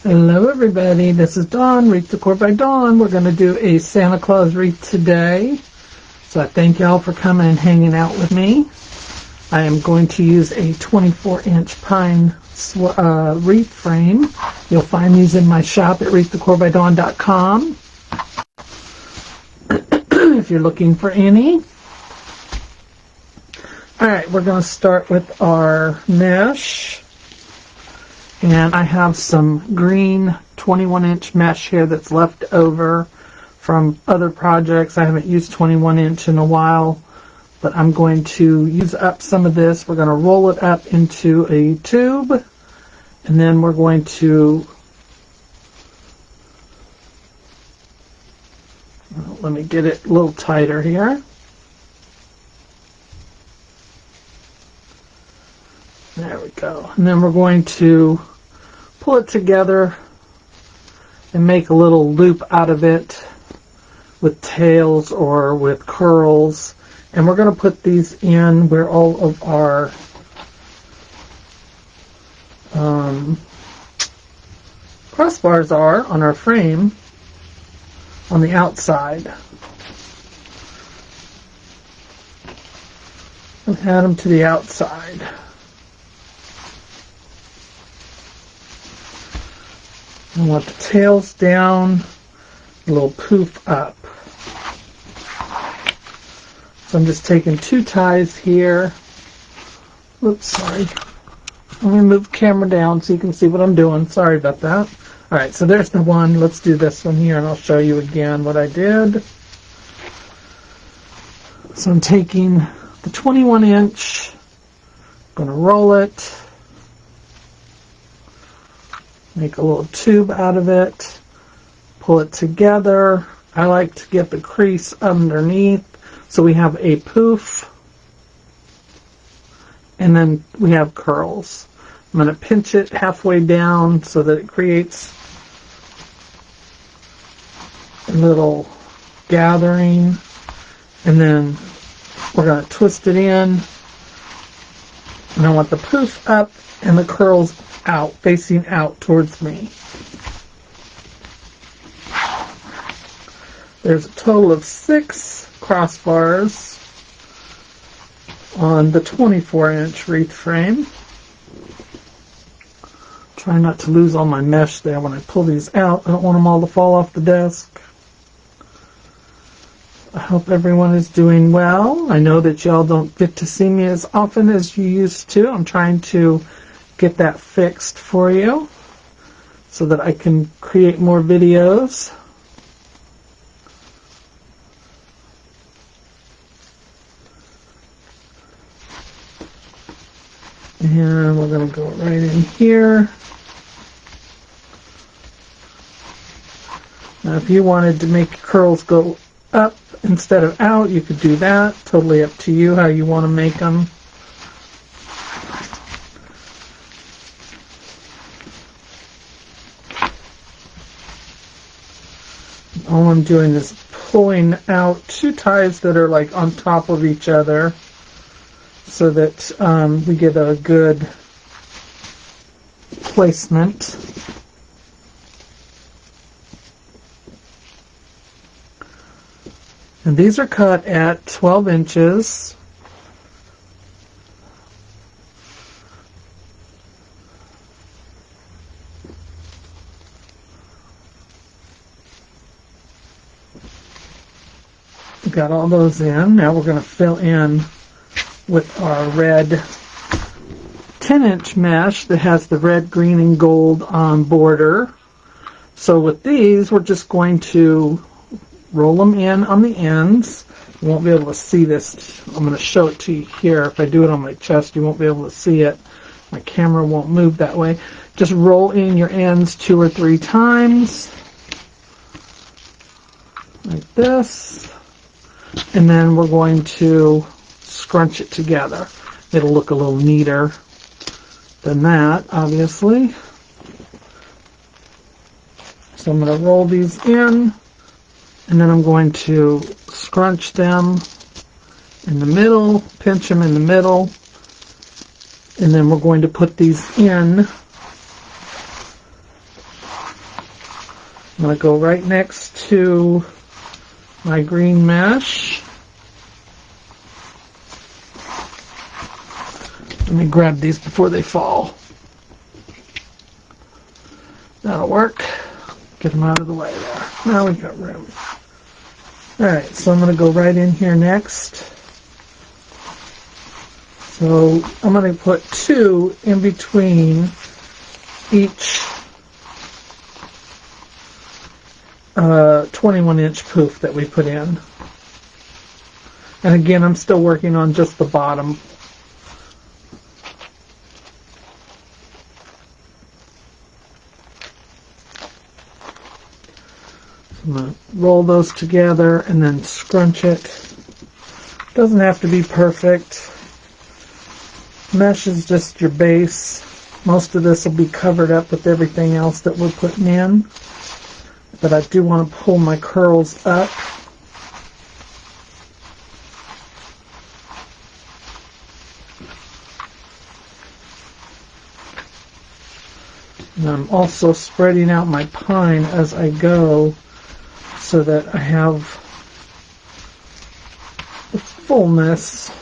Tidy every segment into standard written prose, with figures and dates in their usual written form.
Hello everybody, this is Dawn, Wreath Decor by Dawn. We're going to do a Santa Claus wreath today. So I thank y'all for coming and hanging out with me. I am going to use a 24-inch pine wreath frame. You'll find these in my shop at wreathdecorbydawn.com if you're looking for any. Alright, we're going to start with our mesh. And I have some green 21-inch mesh here that's left over from other projects. I haven't used 21-inch in a while, but I'm going to use up some of this. We're going to roll it up into a tube, and then we're going to, let me get it a little tighter here. There we go. And then we're going to pull it together and make a little loop out of it with tails or with curls. And we're going to put these in where all of our crossbars are on our frame on the outside. And add them to the outside. I want the tails down, a little poof up. So I'm just taking 2 ties here. Oops, sorry. Let me move the camera down so you can see what I'm doing. Sorry about that. Alright, so there's the one. Let's do this one here and I'll show you again what I did. So I'm taking the 21-inch, going to roll it. Make a little tube out of it, pull it together. I like to get the crease underneath so we have a poof, and then we have curls. I'm going to pinch it halfway down so that it creates a little gathering, and then we're going to twist it in, and I want the poof up and the curls out, facing out towards me. There's a total of 6 crossbars on the 24-inch wreath frame. Try not to lose all my mesh there when I pull these out. I don't want them all to fall off the desk. I hope everyone is doing well. I know that y'all don't get to see me as often as you used to. I'm trying to get that fixed for you so that I can create more videos. And we're going to go right in here. Now if you wanted to make curls go up instead of out, you could do that. Totally up to you how you want to make them. All I'm doing is pulling out 2 ties that are like on top of each other so that we get a good placement. And these are cut at 12 inches. Got all those in. Now we're going to fill in with our red 10-inch mesh that has the red, green, and gold border. So with these, we're just going to roll them in on the ends. You won't be able to see this. I'm going to show it to you here. If I do it on my chest, you won't be able to see it. My camera won't move that way. Just roll in your ends 2 or 3 times. Like this. And then we're going to scrunch it together. It'll look a little neater than that, obviously. So I'm going to roll these in, and then I'm going to scrunch them in the middle, pinch them in the middle, and then we're going to put these in I'm going to go right next to my green mesh. Let me grab these before they fall. That'll work. Get them out of the way there. Now we've got room. Alright, so I'm going to go right in here next. So I'm going to put 2 in between each 21-inch poof that we put in. And again, I'm still working on just the bottom. I'm going to roll those together and then scrunch it. Doesn't have to be perfect. Mesh is just your base. Most of this will be covered up with everything else that we're putting in. But I do want to pull my curls up. And I'm also spreading out my pine as I go so that I have the fullness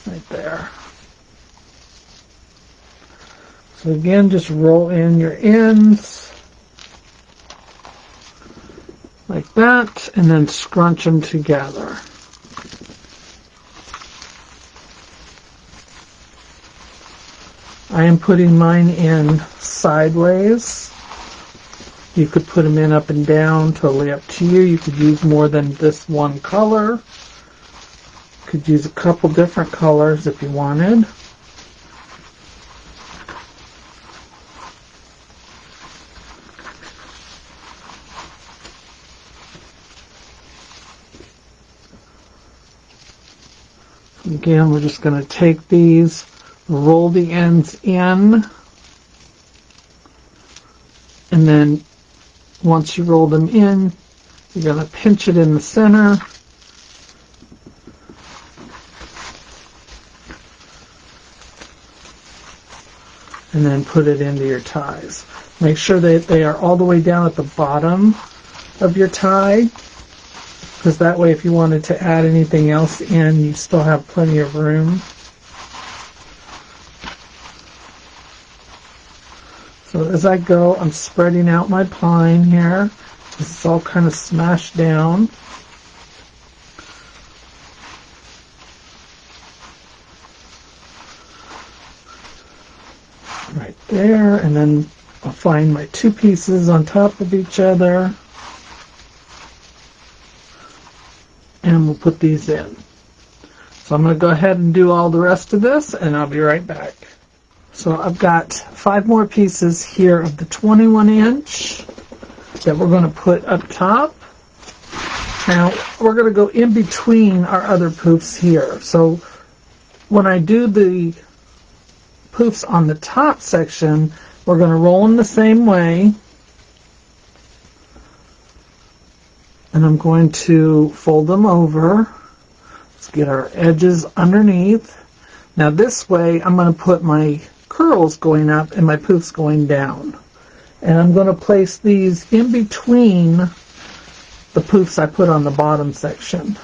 right there. So again, just roll in your ends like that and then scrunch them together. I am putting mine in sideways. You could put them in up and down, totally up to you. You could use more than this one color. Could use a couple different colors if you wanted. Again, we're just going to take these, roll the ends in, and then once you roll them in, you're going to pinch it in the center. And then put it into your ties. Make sure that they are all the way down at the bottom of your tie, because that way if you wanted to add anything else in, you still have plenty of room. So as I go, I'm spreading out my pine here. This is all kind of smashed down. Right there, and then I'll find my 2 pieces on top of each other. And we'll put these in. So I'm going to go ahead and do all the rest of this, and I'll be right back. So I've got 5 more pieces here of the 21-inch that we're going to put up top. Now, we're going to go in between our other poofs here. So when I do the poofs on the top section, we're going to roll them the same way. And I'm going to fold them over. Let's get our edges underneath. Now this way, I'm going to put my curls going up and my poofs going down. And I'm going to place these in between the poofs I put on the bottom section.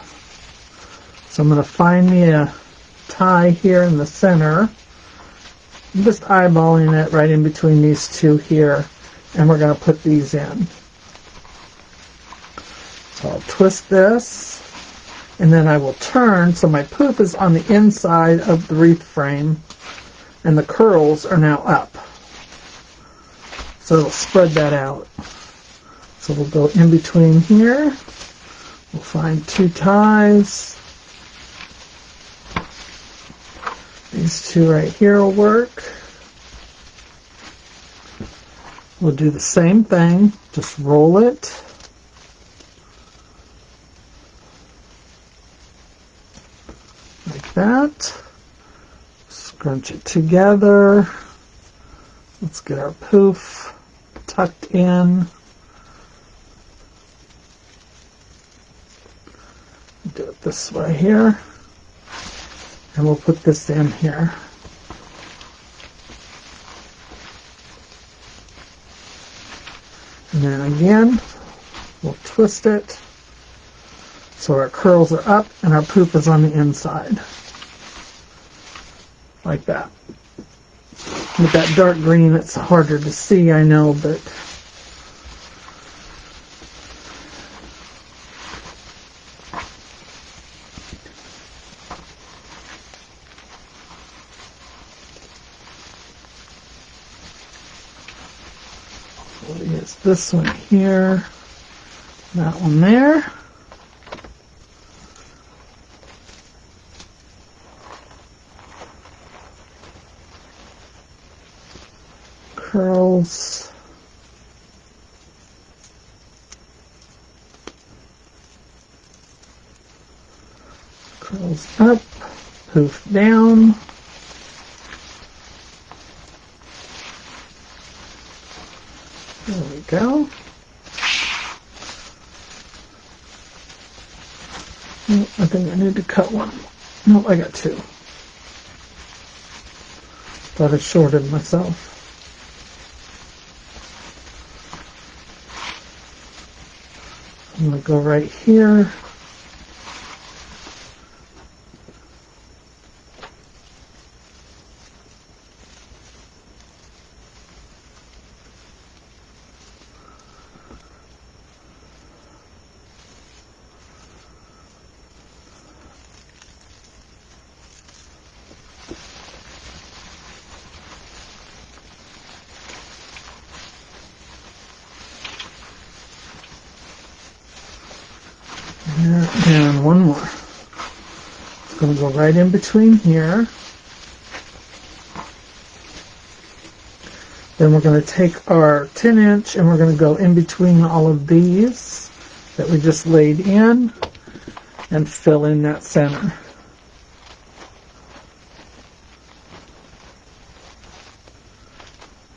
So I'm going to find me a tie here in the center. I'm just eyeballing it right in between these 2 here. And we're going to put these in. So I'll twist this, and then I will turn so my poof is on the inside of the wreath frame, and the curls are now up. So it'll spread that out. So we'll go in between here. We'll find 2 ties. These 2 right here will work. We'll do the same thing, just roll it. Like that. Scrunch it together. Let's get our poof tucked in. Do it this way here. And we'll put this in here. And then again, we'll twist it so our curls are up and our poop is on the inside. Like that. With that dark green, it's harder to see, I know, but we'll use this one here, that one there. Curls. Curls up, poof down. There we go. Oh, I think I need to cut one. No, I got two. Thought I shorted myself. I'm going to go right here. And one more. It's going to go right in between here. Then we're going to take our 10-inch and we're going to go in between all of these that we just laid in and fill in that center.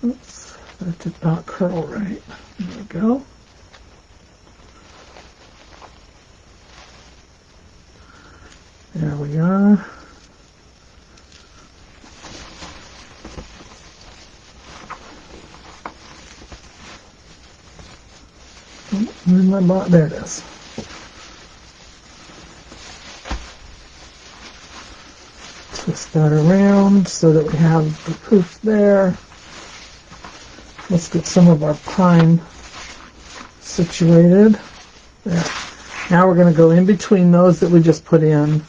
Oops, that did not curl right. There we go. There we are. And my bot, there it is. Twist that around so that we have the poof there. Let's get some of our pine situated. There. Now we're going to go in between those that we just put in.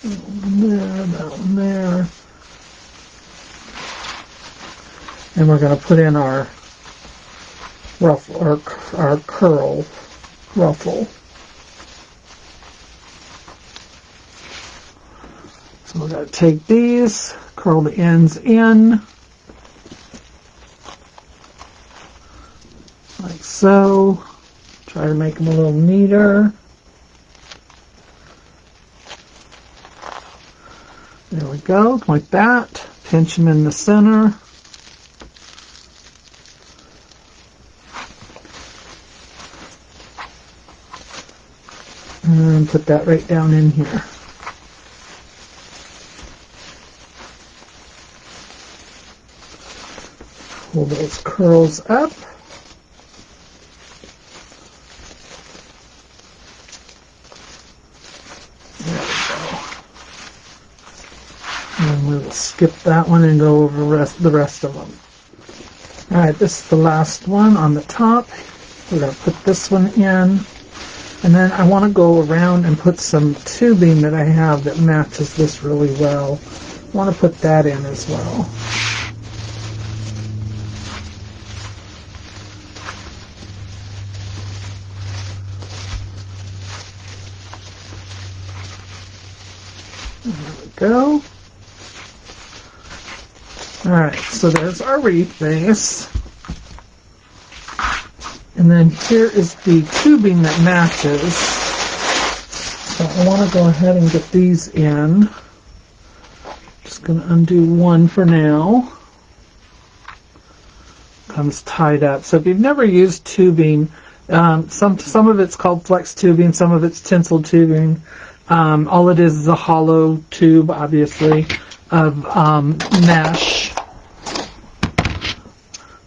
There, that one there. And we're going to put in our ruffle, our curl ruffle. So we're going to take these, curl the ends in, like so. Try to make them a little neater. There we go, like that. Pinch them in the center. And put that right down in here. Pull those curls up. And we will skip that one and go over the rest of them. Alright, this is the last one on the top. We're going to put this one in. And then I want to go around and put some tubing that I have that matches this really well. I want to put that in as well. There we go. Alright, so there's our wreath base. And then here is the tubing that matches. So I want to go ahead and get these in. Just going to undo one for now. Comes tied up. So if you've never used tubing, some of it's called flex tubing, some of it's tinsel tubing. All it is a hollow tube, obviously, of mesh.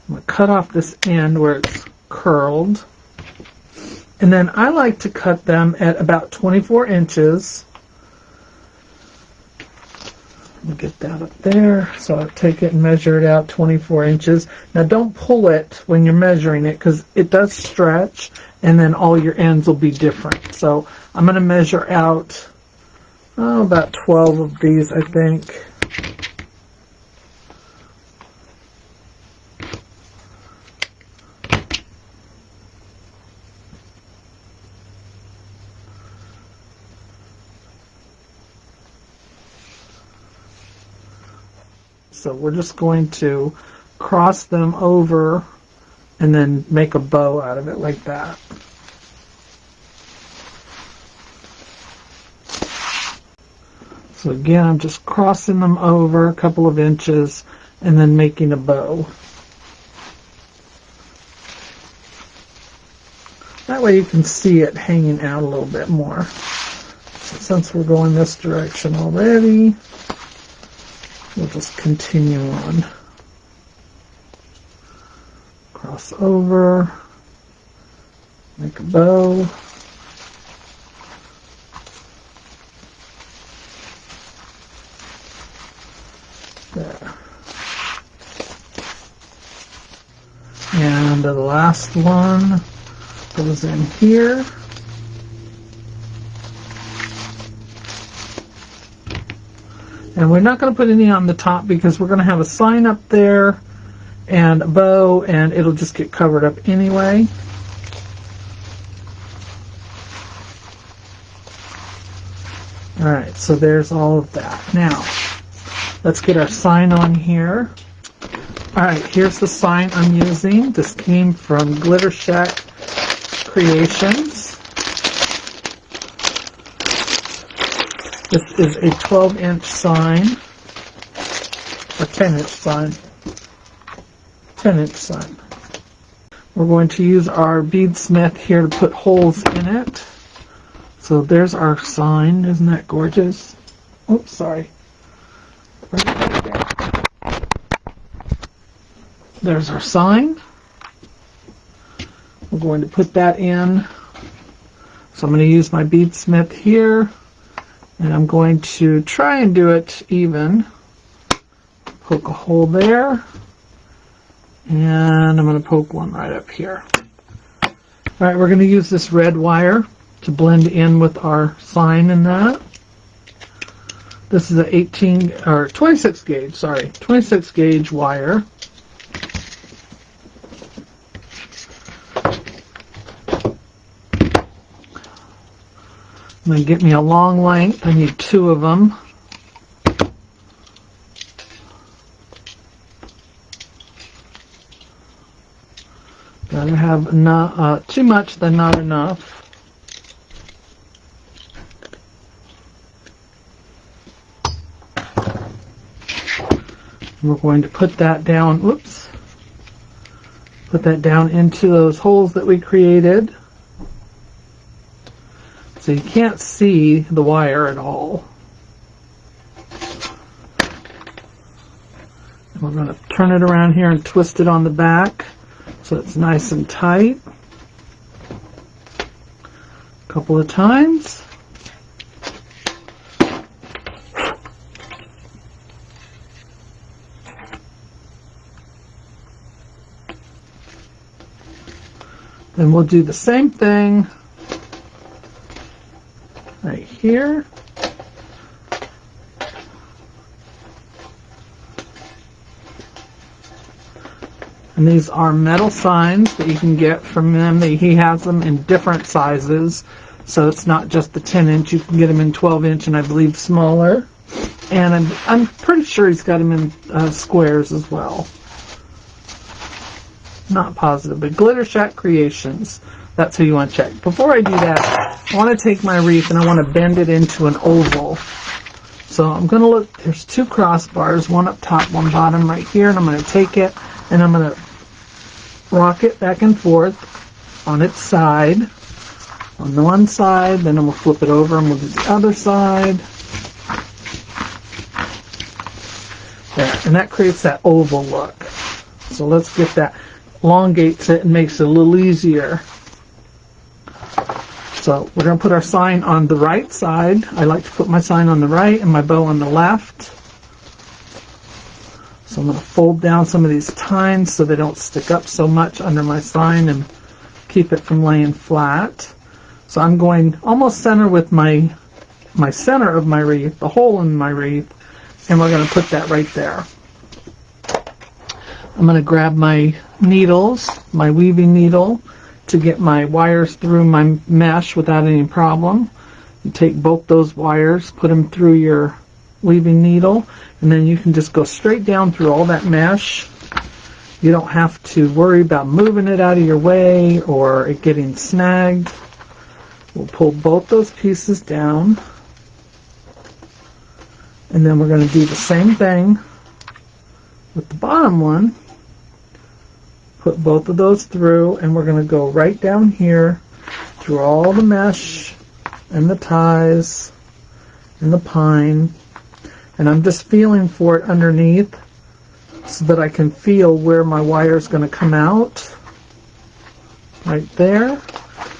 I'm going to cut off this end where it's curled. And then I like to cut them at about 24 inches. Let me get that up there. So I'll take it and measure it out 24 inches. Now don't pull it when you're measuring it because it does stretch and then all your ends will be different. So I'm going to measure out about 12 of these, I think. So we're just going to cross them over and then make a bow out of it like that. So again, I'm just crossing them over a couple of inches and then making a bow. That way you can see it hanging out a little bit more. So since we're going this direction already, we'll just continue on. Cross over, make a bow. There. And the last one goes in here. And we're not going to put any on the top because we're going to have a sign up there and a bow, and it'll just get covered up anyway. Alright, so there's all of that. Now, let's get our sign on here. Alright, here's the sign I'm using. This came from Glitter Shack Creations. This is a 12-inch sign, or 10-inch sign. 10-inch sign. We're going to use our beadsmith here to put holes in it. So there's our sign. Isn't that gorgeous? Oops, sorry. There's our sign. We're going to put that in. So I'm going to use my beadsmith here. And I'm going to try and do it even. Poke a hole there. And I'm going to poke one right up here. Alright, we're going to use this red wire to blend in with our sign and that. This is a 26 gauge, sorry, 26 gauge wire. I'm going to get me a long length. I need 2 of them. Gotta have enough, too much than not enough. We're going to put that down, whoops, put that down into those holes that we created. So you can't see the wire at all. And we're going to turn it around here and twist it on the back so it's nice and tight. A couple of times. Then we'll do the same thing right here. And these are metal signs that you can get from him. He has them in different sizes. So it's not just the 10-inch. You can get them in 12-inch and I believe smaller. And I'm pretty sure he's got them in squares as well. Not positive, but Glitter Shack Creations. That's who you want to check. Before I do that, I want to take my wreath and I want to bend it into an oval. So I'm going to look, there's 2 crossbars, one up top, one bottom right here, and I'm going to take it and I'm going to rock it back and forth on its side. On the one side, then we'll flip it over and we'll do the other side. There, and that creates that oval look. So let's get that. elongates it and makes it a little easier. So we're going to put our sign on the right side. I like to put my sign on the right and my bow on the left. So I'm going to fold down some of these tines so they don't stick up so much under my sign and keep it from laying flat. So I'm going almost center with my center of my wreath, the hole in my wreath, and we're going to put that right there. I'm going to grab my needles, my weaving needle, to get my wires through my mesh without any problem. You take both those wires, put them through your weaving needle, and then you can just go straight down through all that mesh. You don't have to worry about moving it out of your way or it getting snagged. We'll pull both those pieces down, and then we're going to do the same thing with the bottom one. Put both of those through, and we're going to go right down here through all the mesh and the ties and the pine, and I'm just feeling for it underneath so that I can feel where my wire is going to come out right there.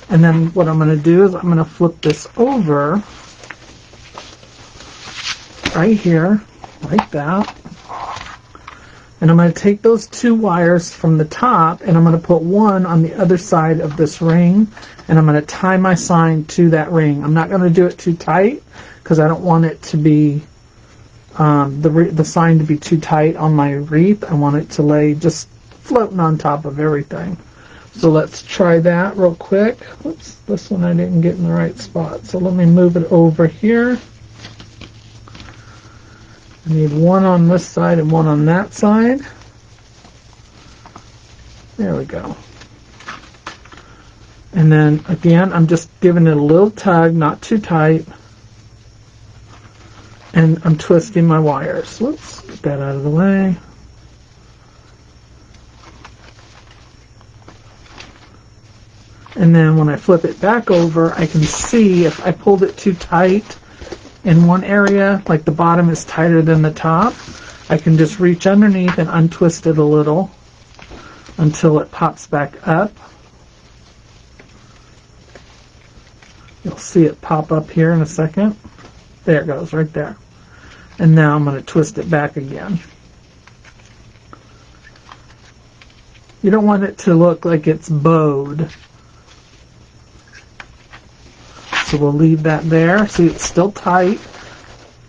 And then what I'm going to do is I'm going to flip this over right here, like that. And I'm going to take those two wires from the top, and I'm going to put one on the other side of this ring, and I'm going to tie my sign to that ring. I'm not going to do it too tight because I don't want it to be the sign to be too tight on my wreath. I want it to lay just floating on top of everything. So let's try that real quick. Whoops, this one I didn't get in the right spot. So let me move it over here. I need one on this side and one on that side. There we go. And then again, I'm just giving it a little tug, not too tight. And I'm twisting my wires. Whoops, get that out of the way. And then when I flip it back over, I can see if I pulled it too tight in one area, like the bottom is tighter than the top, I can just reach underneath and untwist it a little until it pops back up. You'll see it pop up here in a second. There it goes, right there. And now I'm going to twist it back again. You don't want it to look like it's bowed. So we'll leave that there. See, it's still tight.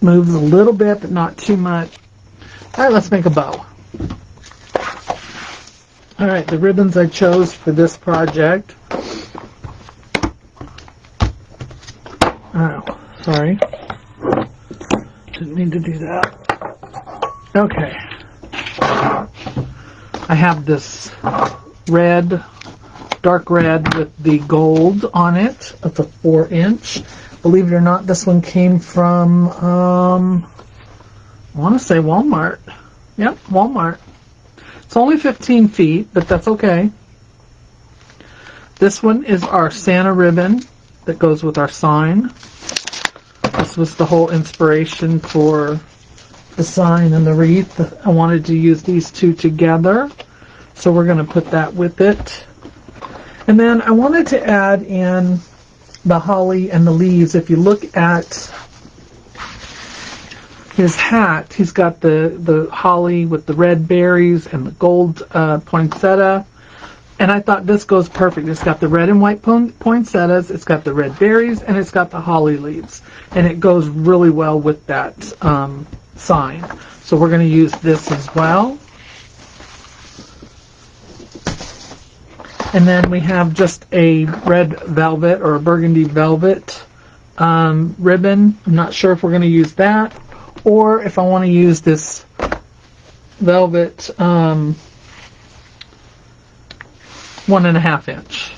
Moves a little bit, but not too much. All right, let's make a bow. All right, the ribbons I chose for this project. Oh, sorry. Didn't mean to do that. Okay. I have this red, dark red with the gold on it. It's a 4-inch. Believe it or not, this one came from, I want to say Walmart. Yep, Walmart. It's only 15 feet, but that's okay. This one is our Santa ribbon that goes with our sign. This was the whole inspiration for the sign and the wreath. I wanted to use these two together, so we're going to put that with it. And then I wanted to add in the holly and the leaves. If you look at his hat, he's got the holly with the red berries and the gold poinsettia. And I thought this goes perfect. It's got the red and white poinsettias, it's got the red berries, and it's got the holly leaves. And it goes really well with that sign. So we're going to use this as well. And then we have just a red velvet or a burgundy velvet ribbon. I'm not sure if we're going to use that or if I want to use this velvet 1.5 inch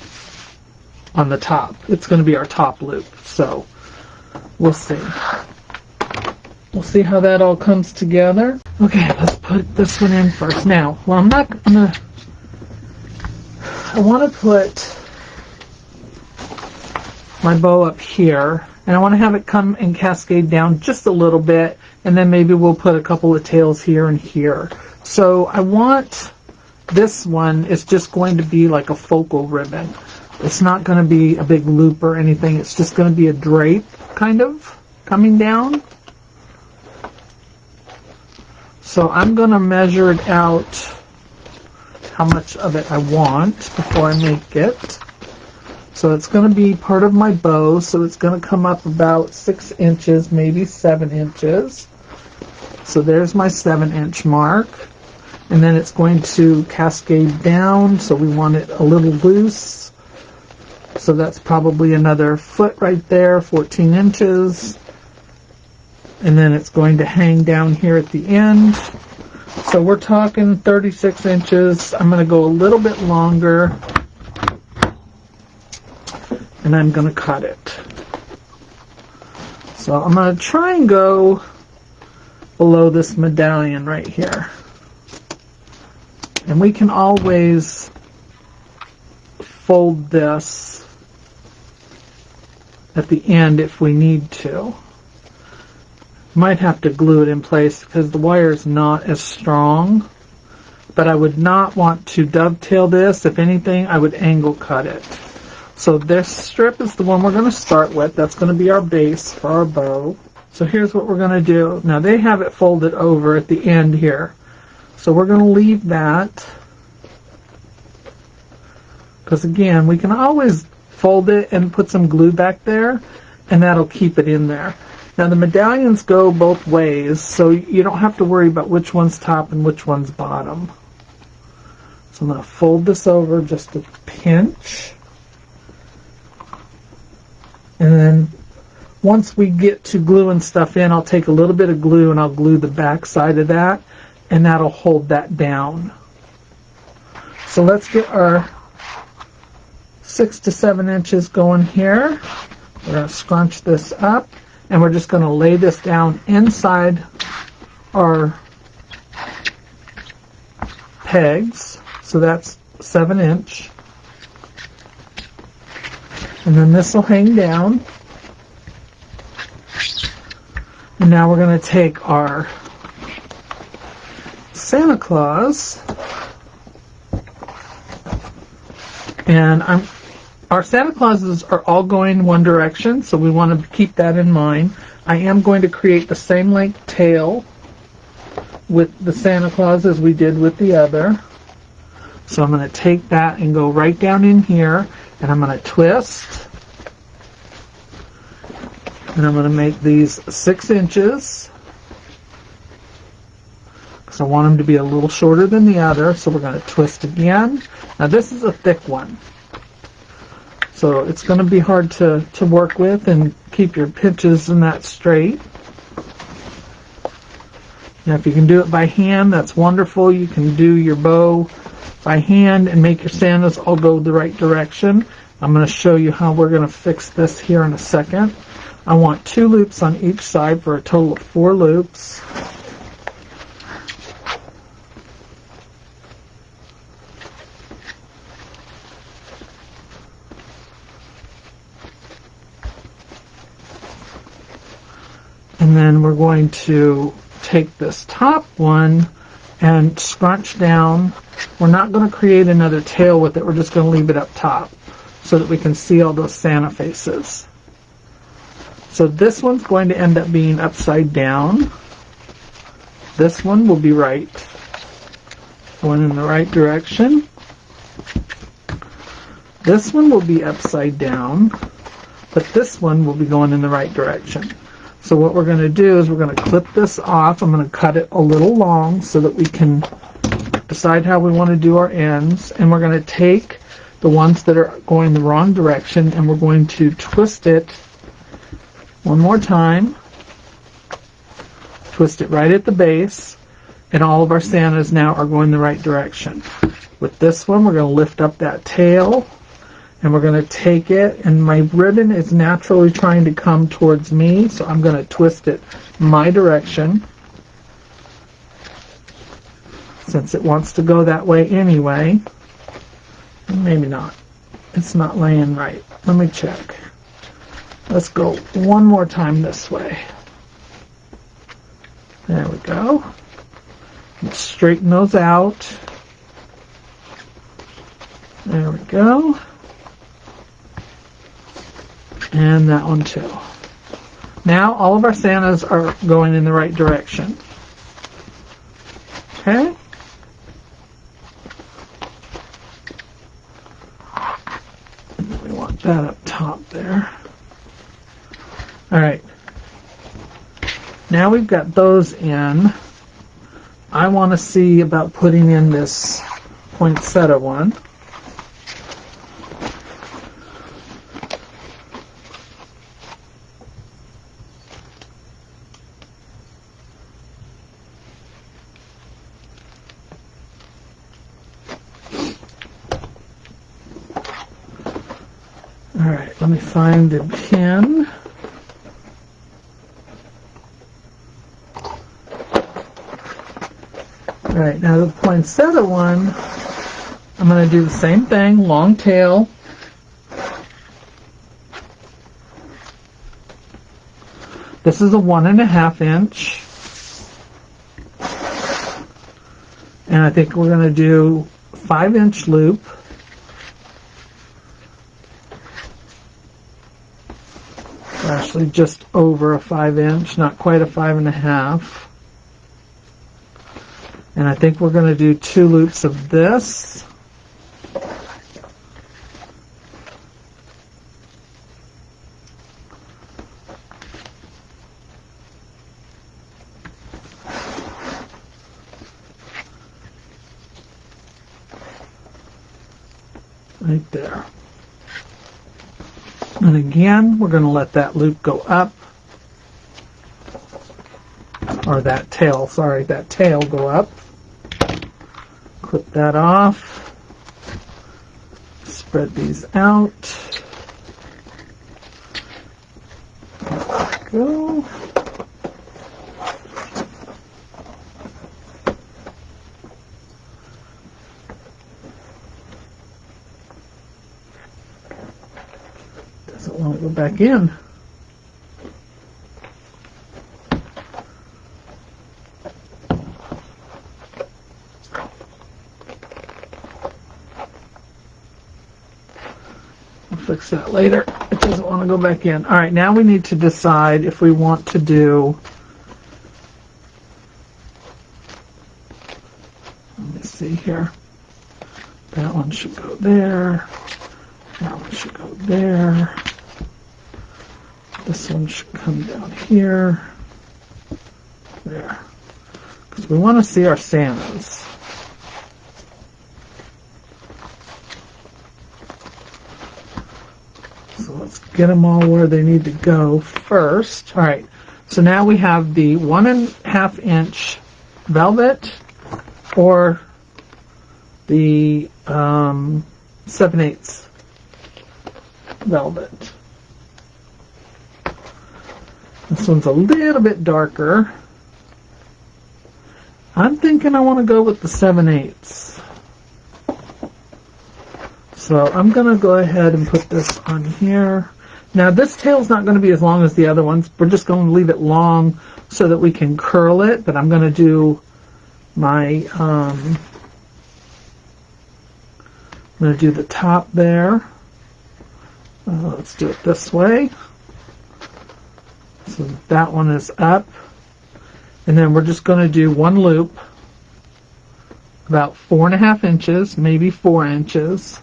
on the top. It's going to be our top loop. So we'll see. We'll see how that all comes together. Okay, let's put this one in first. Now, well, I'm gonna I want to put my bow up here, and I want to have it come and cascade down just a little bit, and then maybe we'll put a couple of tails here and here. So I want this one is just going to be like a focal ribbon. It's not going to be a big loop or anything. It's just going to be a drape kind of coming down. So I'm going to measure it out how much of it I want before I make it. So it's going to be part of my bow, so it's going to come up about 6 inches, maybe 7 inches. So there's my 7-inch mark. And then it's going to cascade down, so we want it a little loose. So that's probably another foot right there, 14 inches. And then it's going to hang down here at the end. So we're talking 36 inches. I'm going to go a little bit longer. And I'm going to cut it. So I'm going to try and go below this medallion right here. And we can always fold this at the end if we need to. Might have to glue it in place because the wire is not as strong. But I would not want to dovetail this. If anything, I would angle cut it. So this strip is the one we're going to start with. That's going to be our base for our bow. So here's what we're going to do. Now they have it folded over at the end here. So we're going to leave that. Because again, we can always fold it and put some glue back there. And that'll keep it in there. Now the medallions go both ways. So you don't have to worry about which one's top and which one's bottom. So I'm going to fold this over just a pinch. And then once we get to gluing stuff in, I'll take a little bit of glue and I'll glue the back side of that, and that'll hold that down. So let's get our 6 to 7 inches going here. We're going to scrunch this up, and we're just going to lay this down inside our pegs. So that's 7-inch. And then this will hang down. And now we're going to take our Santa Claus, and our Santa Clauses are all going one direction, so we want to keep that in mind. I am going to create the same length tail with the Santa Claus as we did with the other. So I'm going to take that and go right down in here, and I'm going to twist. And I'm going to make these 6 inches. Because I want them to be a little shorter than the other. So we're going to twist again. Now this is a thick one. So it's going to be hard to work with and keep your pitches and that straight. Now if you can do it by hand, that's wonderful. You can do your bow by hand and make your Santas all go the right direction. I'm going to show you how we're going to fix this here in a second. I want 2 loops on each side for a total of 4 loops. And then we're going to take this top one and scrunch down. We're not going to create another tail with it. We're just going to leave it up top so that we can see all those Santa faces. So this one's going to end up being upside down. This one will be right, going in the right direction. This one will be upside down, but this one will be going in the right direction. So what we're going to do is we're going to clip this off. I'm going to cut it a little long so that we can decide how we want to do our ends. And we're going to take the ones that are going the wrong direction and we're going to twist it one more time. Twist it right at the base. And all of our Santas now are going the right direction. With this one, we're going to lift up that tail. And we're going to take it, and my ribbon is naturally trying to come towards me, so I'm going to twist it my direction, since it wants to go that way anyway. Maybe not. It's not laying right. Let me check. Let's go one more time this way. There we go. Let's straighten those out. There we go. And that one too. Now all of our Santas are going in the right direction. Okay. And then we want that up top there. Alright. Now we've got those in. I want to see about putting in this poinsettia one. Alright, let me find the pin. Alright, now the poinsettia one, I'm going to do the same thing, long tail. This is a 1.5 inch. And I think we're going to do 5-inch loop. Actually just over a 5-inch, not quite a 5.5. And I think we're going to do 2 loops of this. Right there. And again, we're going to let that loop go up. Or that tail, sorry, that tail go up. Clip that off. Spread these out. There we go. Doesn't want to go back in. Fix that later. It doesn't want to go back in. All right, now we need to decide if we want to do, let me see here. That one should go there. That one should go there. This one should come down here. There. Because we want to see our Santas. So let's get them all where they need to go first. All right, so now we have the 1.5 inch velvet or the 7/8 velvet. This one's a little bit darker. I'm thinking I want to go with the 7/8. So I'm going to go ahead and put this on here. Now this tail's not going to be as long as the other ones. We're just going to leave it long so that we can curl it. But I'm going to do my, I'm going to do the top there. Let's do it this way. So that one is up. And then we're just going to do one loop, about 4.5 inches, maybe 4 inches.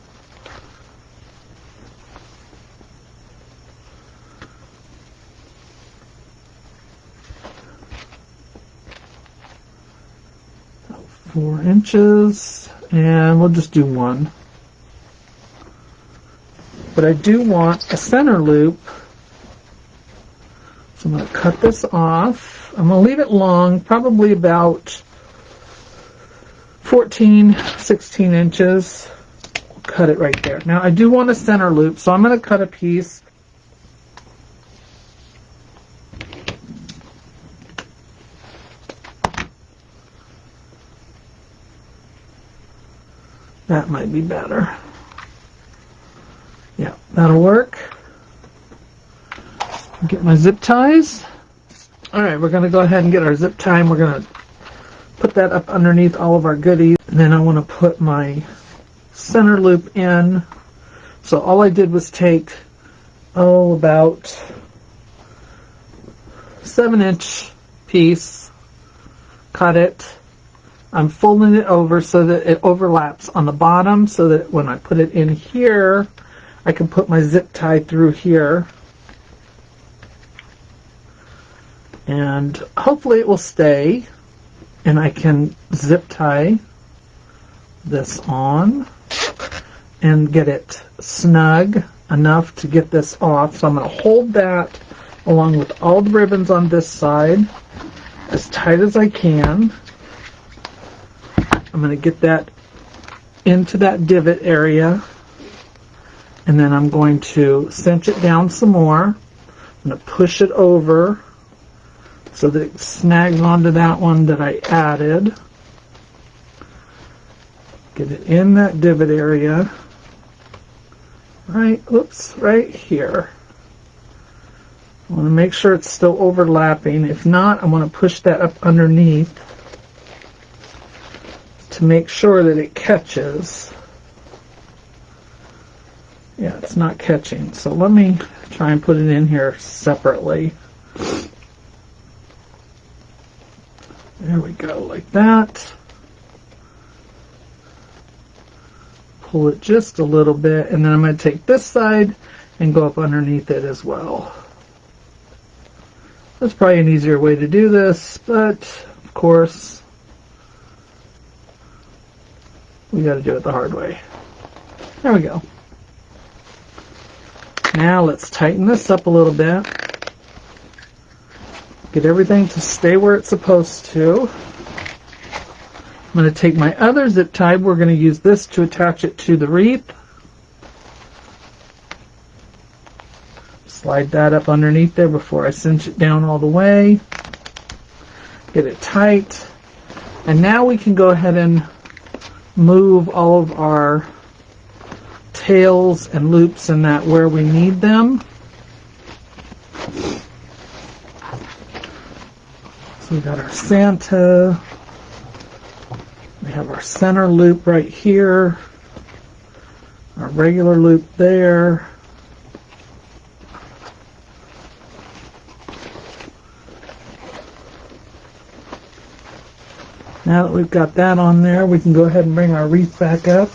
About 4 inches, and we'll just do one. But I do want a center loop. So I'm going to cut this off. I'm going to leave it long, probably about 14, 16 inches. We'll cut it right there. Now I do want a center loop, so I'm going to cut a piece. That might be better. Yeah, that'll work. Get my zip ties. Alright, we're going to go ahead and get our zip tie, and we're going to put that up underneath all of our goodies. And then I want to put my center loop in. So all I did was take, about 7-inch piece, cut it. I'm folding it over so that it overlaps on the bottom, so that when I put it in here, I can put my zip tie through here. And hopefully it will stay, and I can zip tie this on and get it snug enough to get this off. So I'm going to hold that along with all the ribbons on this side as tight as I can. I'm going to get that into that divot area, and then I'm going to cinch it down some more. I'm going to push it over so that it snags onto that one that I added. Get it in that divot area. Right here. I want to make sure it's still overlapping. If not, I want to push that up underneath to make sure that it catches. Yeah, it's not catching. So let me try and put it in here separately. There we go, like that. Pull it just a little bit, and then I'm going to take this side and go up underneath it as well. That's probably an easier way to do this, but of course we got to do it the hard way. There we go. Now let's tighten this up a little bit. Get everything to stay where it's supposed to. I'm going to take my other zip tie. We're going to use this to attach it to the wreath. Slide that up underneath there before I cinch it down all the way. Get it tight. And now we can go ahead and move all of our tails and loops and that where we need them. So we got our Santa. We have our center loop right here. Our regular loop there. Now that we've got that on there, we can go ahead and bring our wreath back up.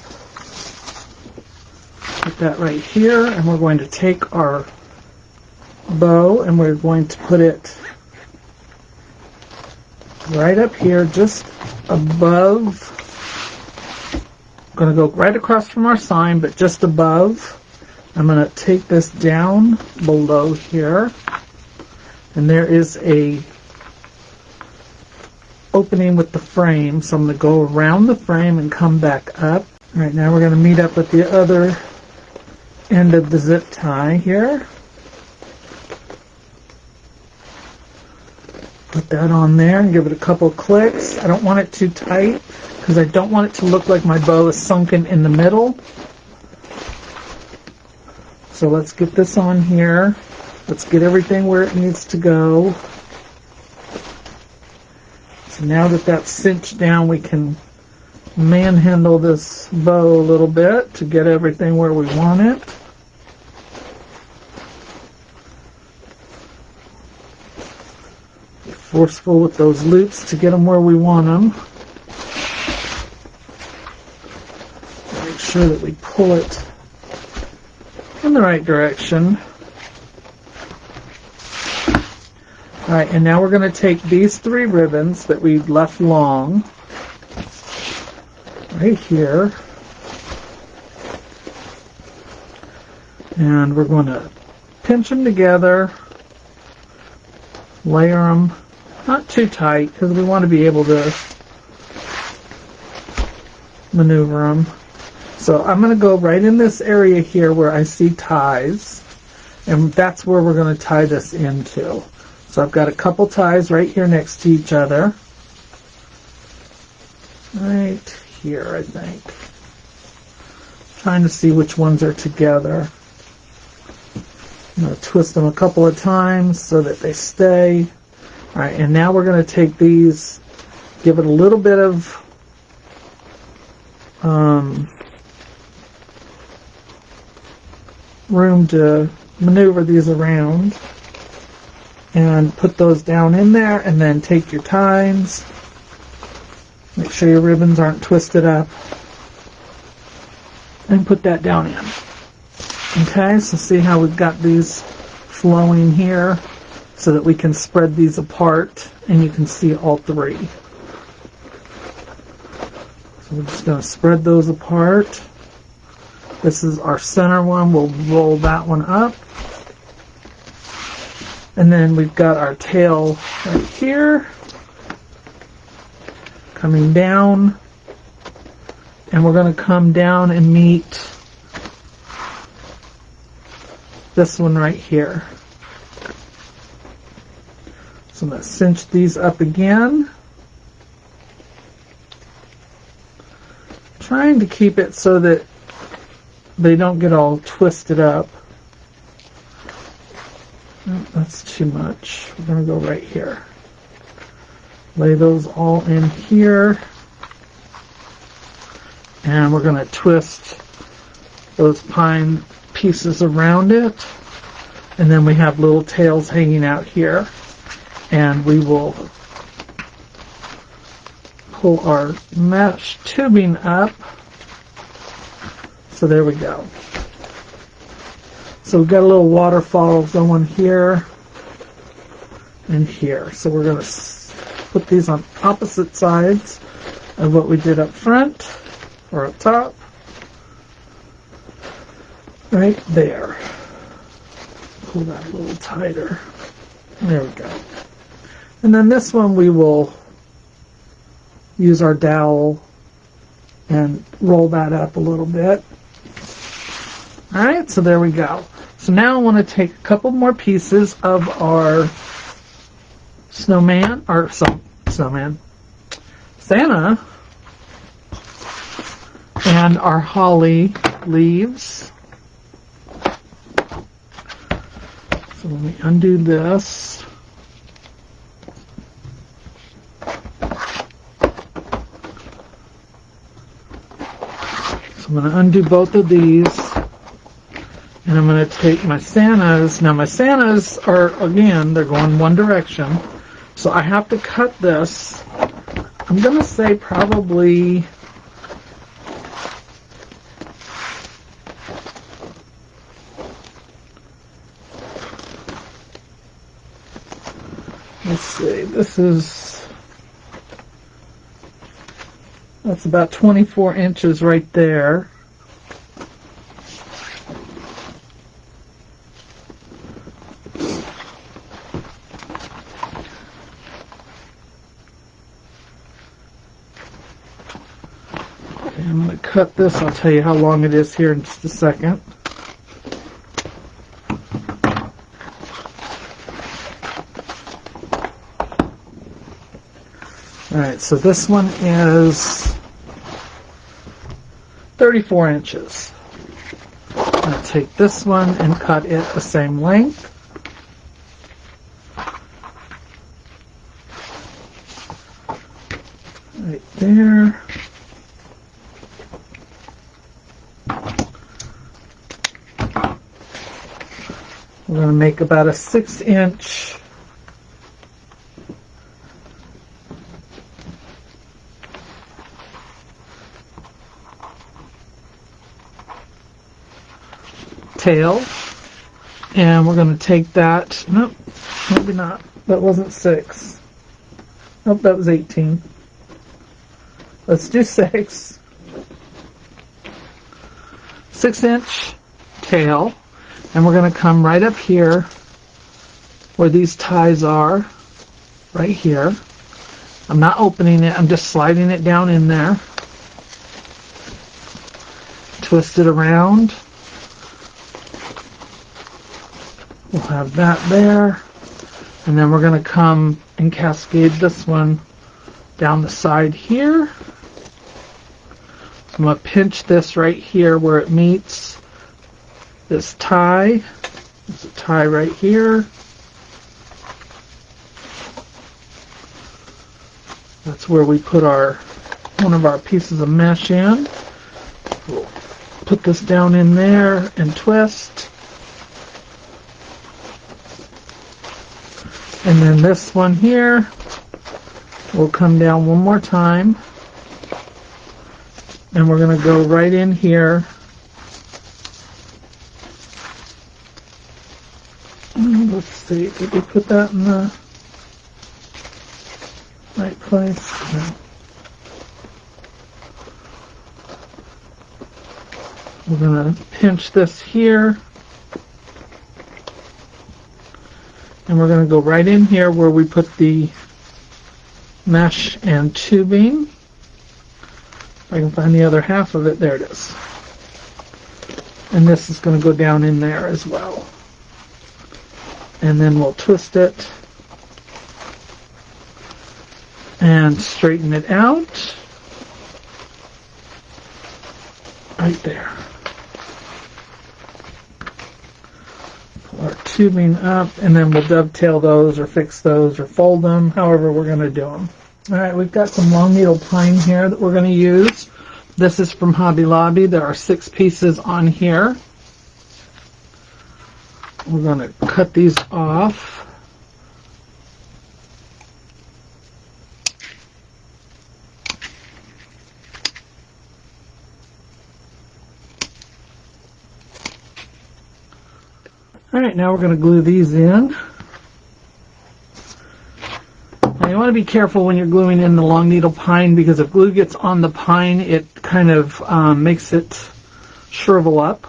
Put that right here, and we're going to take our bow and we're going to put it right up here, just above. I'm going to go right across from our sign, but just above. I'm going to take this down below here, and there is a opening with the frame, so I'm going to go around the frame and come back up. All right, now we're going to meet up with the other end of the zip tie here. Put that on there and give it a couple clicks. I don't want it too tight because I don't want it to look like my bow is sunken in the middle. So let's get this on here. Let's get everything where it needs to go. So now that that's cinched down, we can manhandle this bow a little bit to get everything where we want it. Be forceful with those loops to get them where we want them. Make sure that we pull it in the right direction. Alright, and now we're going to take these 3 ribbons that we've left long, right here, and we're going to pinch them together, layer them, not too tight because we want to be able to maneuver them. So I'm going to go right in this area here where I see ties, and that's where we're going to tie this into. So I've got a couple ties right here next to each other. Right here, I think. Trying to see which ones are together. I'm going to twist them a couple of times so that they stay. Alright, and now we're going to take these, give it a little bit of room to maneuver these around. And put those down in there, and then take your tines. Make sure your ribbons aren't twisted up. And put that down in. Okay, so see how we've got these flowing here so that we can spread these apart and you can see all three. So we're just going to spread those apart. This is our center one. We'll roll that one up. And then we've got our tail right here, coming down, and we're going to come down and meet this one right here. So I'm going to cinch these up again, trying to keep it so that they don't get all twisted up. Oh, that's too much. We're going to go right here. Lay those all in here. And we're going to twist those pine pieces around it. And then we have little tails hanging out here. And we will pull our mesh tubing up. So there we go. So we've got a little waterfall going here and here. So we're going to put these on opposite sides of what we did up front or up top. Right there. Pull that a little tighter. There we go. And then this one we will use our dowel and roll that up a little bit. Alright, so there we go. So now I want to take a couple more pieces of our snowman, or snowman, Santa, and our holly leaves. So let me undo this. So I'm going to undo both of these. And I'm going to take my Santas. Now my Santas are, again, they're going one direction. So I have to cut this. I'm going to say probably let's see, that's about 24 inches right there. I'm going to cut this. I'll tell you how long it is here in just a second. Alright, so this one is 34 inches. I'm going to take this one and cut it the same length. Right there. We're going to make about a 6-inch tail, and we're going to take that, nope, maybe not, that wasn't 6, nope, that was 18, let's do 6, 6-inch tail. And we're going to come right up here where these ties are, right here. I'm not opening it, I'm just sliding it down in there. Twist it around. We'll have that there. And then we're going to come and cascade this one down the side here. So I'm going to pinch this right here where it meets this tie. There's a tie right here. That's where we put one of our pieces of mesh in. We'll put this down in there and twist. And then this one here will come down one more time. And we're going to go right in here. Let's see, did we put that in the right place? No. We're going to pinch this here. And we're going to go right in here where we put the mesh and tubing. If I can find the other half of it, there it is. And this is going to go down in there as well. And then we'll twist it and straighten it out right there. Pull our tubing up, and then we'll dovetail those or fix those or fold them, however we're going to do them. All right, we've got some long needle pine here that we're going to use. This is from Hobby Lobby. There are 6 pieces on here. We're going to cut these off. All right, now we're going to glue these in. Now you want to be careful when you're gluing in the long needle pine, because if glue gets on the pine, it kind of makes it shrivel up.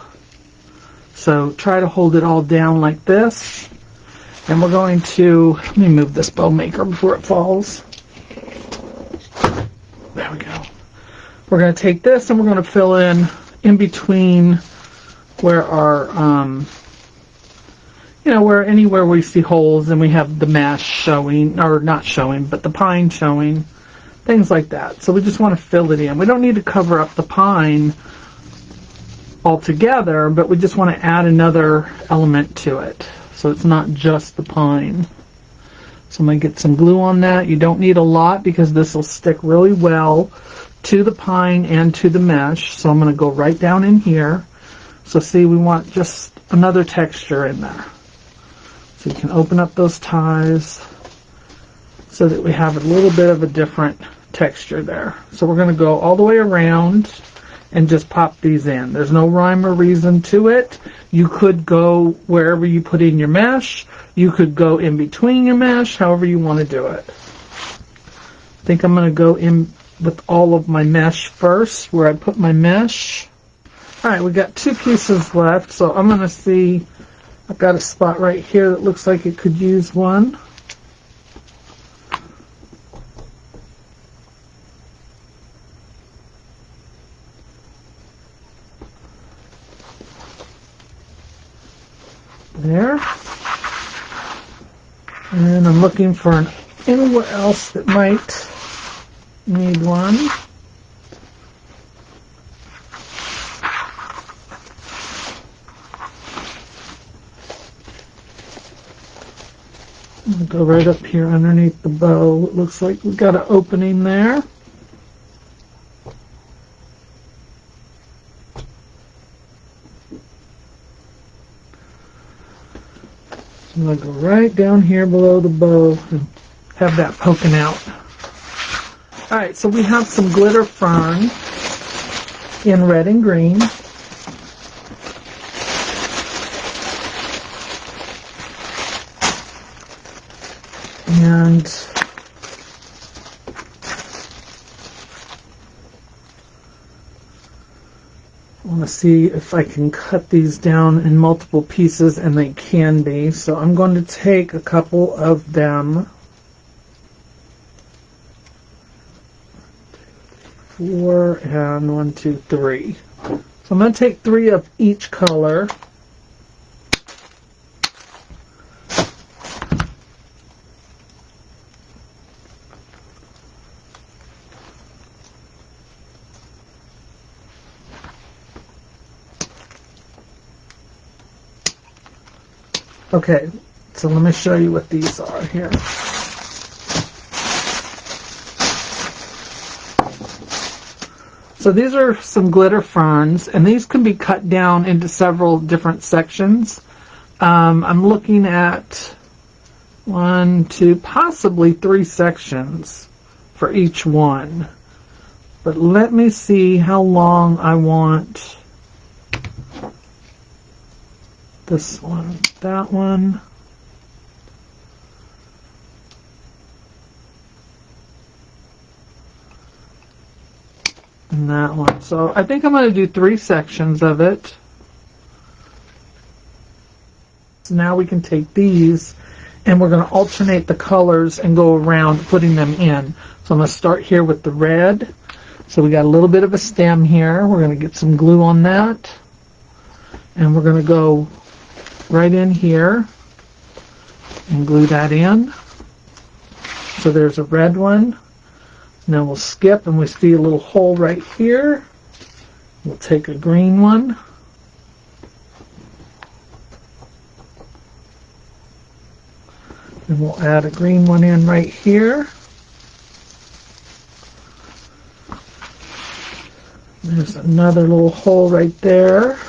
So try to hold it all down like this. And we're going to, let me move this bow maker before it falls. There we go. We're going to take this and we're going to fill in between where our, where anywhere we see holes and we have the mesh showing, or not showing, but the pine showing, things like that. So we just want to fill it in. We don't need to cover up the pine altogether, but we just want to add another element to it. So it's not just the pine. So I'm going to get some glue on that. You don't need a lot because this will stick really well to the pine and to the mesh. So I'm going to go right down in here. So see, we want just another texture in there. So you can open up those ties so that we have a little bit of a different texture there. So we're going to go all the way around and just pop these in. There's no rhyme or reason to it. You could go wherever you put in your mesh. You could go in between your mesh, however you want to do it. I think I'm going to go in with all of my mesh first, where I put my mesh. All right, we got 2 pieces left, so I'm going to see. I've got a spot right here that looks like it could use one. There. And I'm looking for anywhere else that might need one. I'm going to go right up here underneath the bow. It looks like we've got an opening there. I'm going to go right down here below the bow and have that poking out. Alright, so we have some glitter fern in red and green. And I want to see if I can cut these down in multiple pieces, and they can be. So I'm going to take a couple of them. 4 and 1, 2, 3. So I'm going to take 3 of each color. Okay, so let me show you what these are here. So these are some glitter ferns, and these can be cut down into several different sections. I'm looking at 1, 2, possibly 3 sections for each one. But let me see how long I want this one, that one. And that one. So I think I'm going to do 3 sections of it. So now we can take these and we're going to alternate the colors and go around putting them in. So I'm going to start here with the red. So we got a little bit of a stem here. We're going to get some glue on that. And we're going to go right in here and glue that in. So there's a red one. And then we'll skip and we see a little hole right here. We'll take a green one. And we'll add a green one in right here. There's another little hole right there.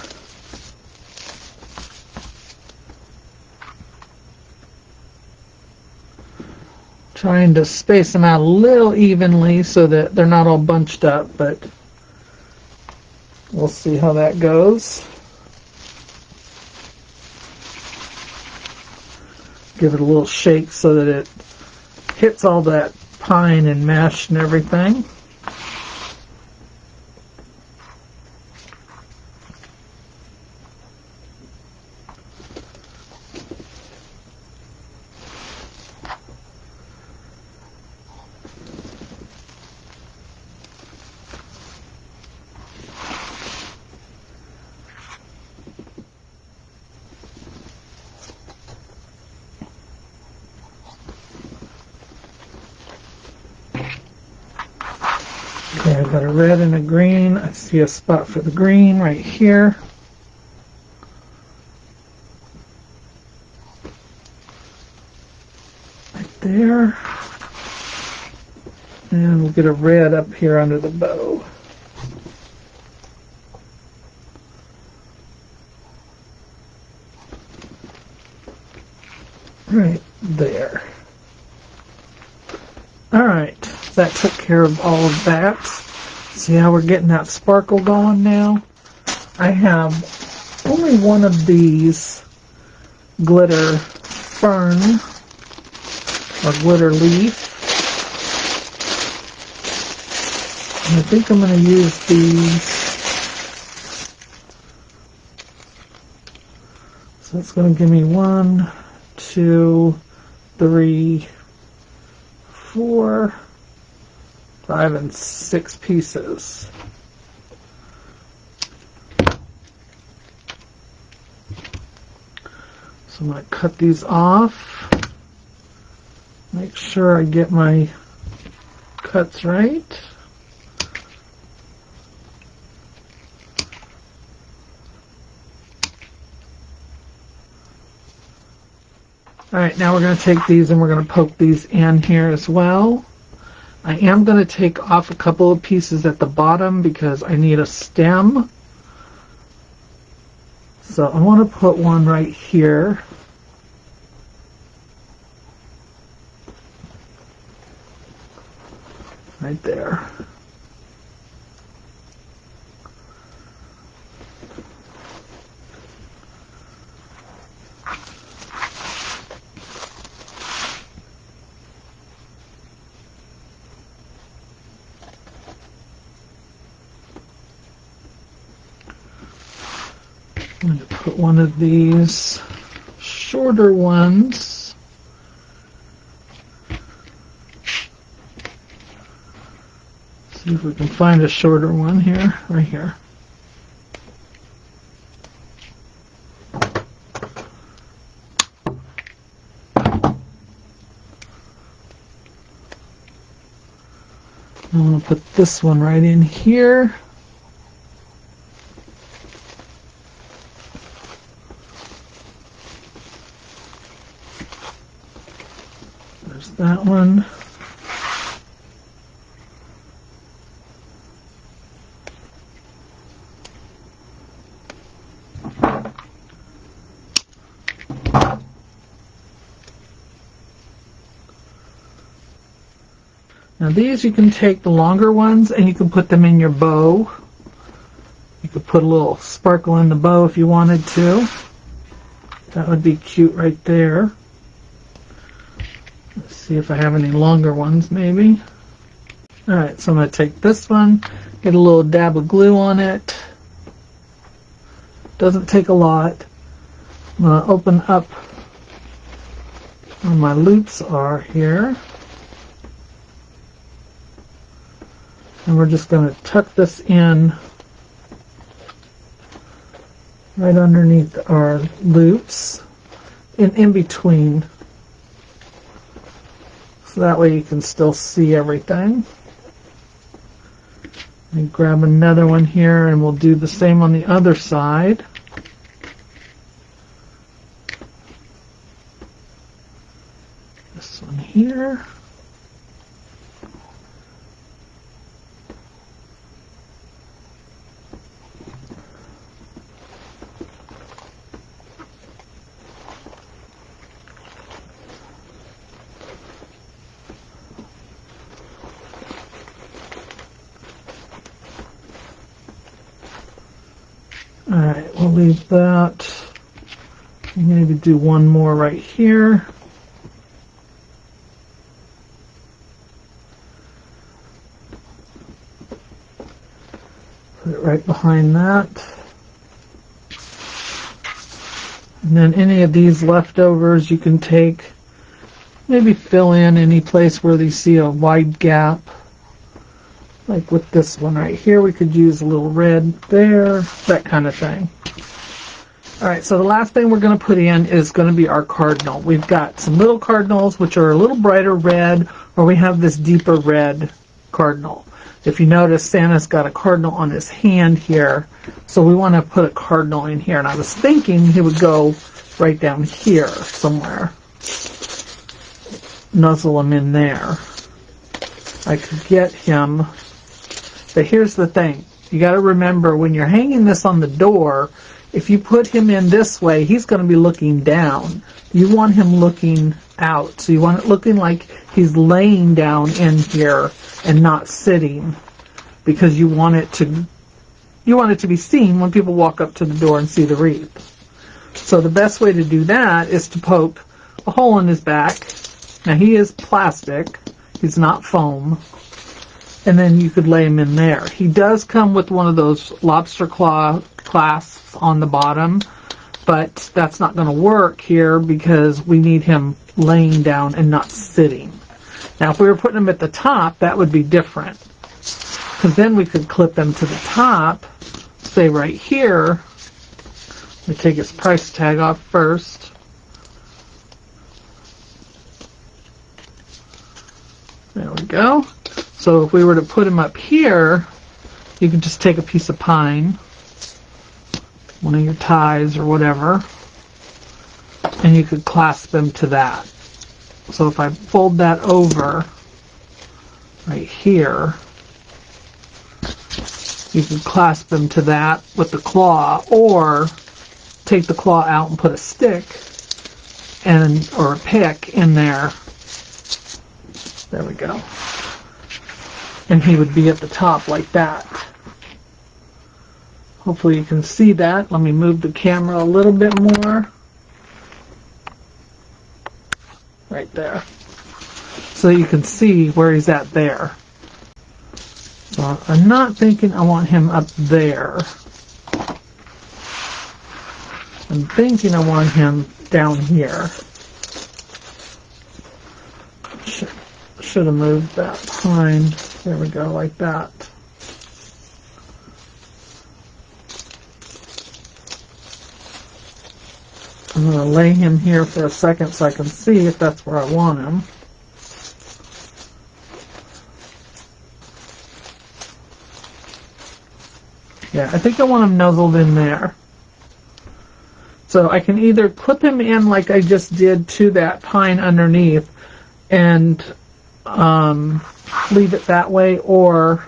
Trying to space them out a little evenly so that they're not all bunched up, but we'll see how that goes. Give it a little shake so that it hits all that pine and mesh and everything. Okay, I've got a red and a green. I see a spot for the green right here. Right there. And we'll get a red up here under the bow. Right there. Alright, that took care of all of that. See how we're getting that sparkle going now? I have only one of these glitter fern or glitter leaf. And I think I'm going to use these. So it's going to give me 1, 2, 3, 4, 5, and 6 pieces. So I'm going to cut these off. Make sure I get my cuts right. Alright, now we're going to take these and we're going to poke these in here as well. I am going to take off a couple of pieces at the bottom because I need a stem. So I want to put one right here. Right there. I'm going to put one of these shorter ones see if we can find a shorter one here, right here. I'm going to put this one right in here. There's that one. Now these you can take the longer ones and you can put them in your bow. You could put a little sparkle in the bow if you wanted to. That would be cute right there. Let's see if I have any longer ones maybe. Alright, so I'm going to take this one, get a little dab of glue on it. Doesn't take a lot. I'm going to open up where my loops are here. And we're just going to tuck this in right underneath our loops and in between. So that way you can still see everything. And grab another one here and we'll do the same on the other side. This one here. Alright, we'll leave that. Maybe do one more right here. Put it right behind that. And then any of these leftovers you can take, maybe fill in any place where you see a wide gap. Like with this one right here, we could use a little red there, that kind of thing. Alright, so the last thing we're going to put in is going to be our cardinal. We've got some little cardinals, which are a little brighter red, or we have this deeper red cardinal. If you notice, Santa's got a cardinal on his hand here, so we want to put a cardinal in here. And I was thinking he would go right down here somewhere. Nuzzle him in there. I could get him. But here's the thing. You got to remember, when you're hanging this on the door, if you put him in this way, he's going to be looking down. You want him looking out. So you want it looking like he's laying down in here and not sitting, because you want it to be seen when people walk up to the door and see the wreath. So the best way to do that is to poke a hole in his back. Now he is plastic. He's not foam. And then you could lay him in there. He does come with one of those lobster claw clasps on the bottom, but that's not going to work here because we need him laying down and not sitting. Now if we were putting him at the top, that would be different, because then we could clip him to the top, say right here. Let me take his price tag off first. There we go. So if we were to put him up here, you could just take a piece of pine, one of your ties or whatever, and you could clasp him to that. So if I fold that over right here, you can clasp him to that with the claw, or take the claw out and put a stick or a pick in there. There we go. And he would be at the top like that. Hopefully you can see that. Let me move the camera a little bit more. Right there. So you can see where he's at there. So I'm not thinking I want him up there. I'm thinking I want him down here. Should have moved that pine. There we go, like that. I'm going to lay him here for a second so I can see if that's where I want him. Yeah, I think I want him nuzzled in there. So I can either clip him in like I just did to that pine underneath and leave it that way, or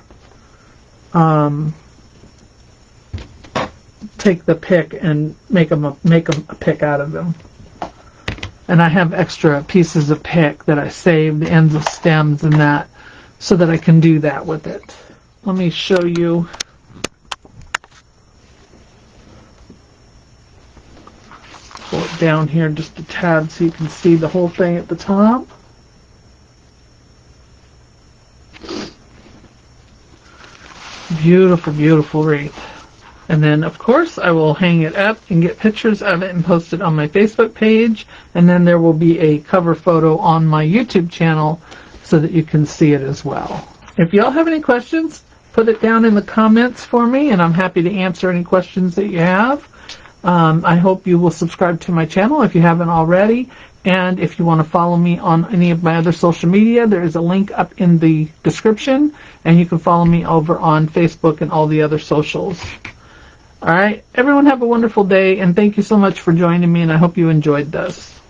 take the pick and make him a pick out of them. And I have extra pieces of pick that I saved, the ends of stems and that so that I can do that with it. Let me show you. Pull it down here just a tad so you can see the whole thing at the top. Beautiful, beautiful wreath. And then, of course, I will hang it up and get pictures of it and post it on my Facebook page. And then there will be a cover photo on my YouTube channel so that you can see it as well. If y'all have any questions, put it down in the comments for me, and I'm happy to answer any questions that you have. I hope you will subscribe to my channel if you haven't already. And if you want to follow me on any of my other social media, there is a link up in the description. And you can follow me over on Facebook and all the other socials. All right, everyone have a wonderful day, and thank you so much for joining me, and I hope you enjoyed this.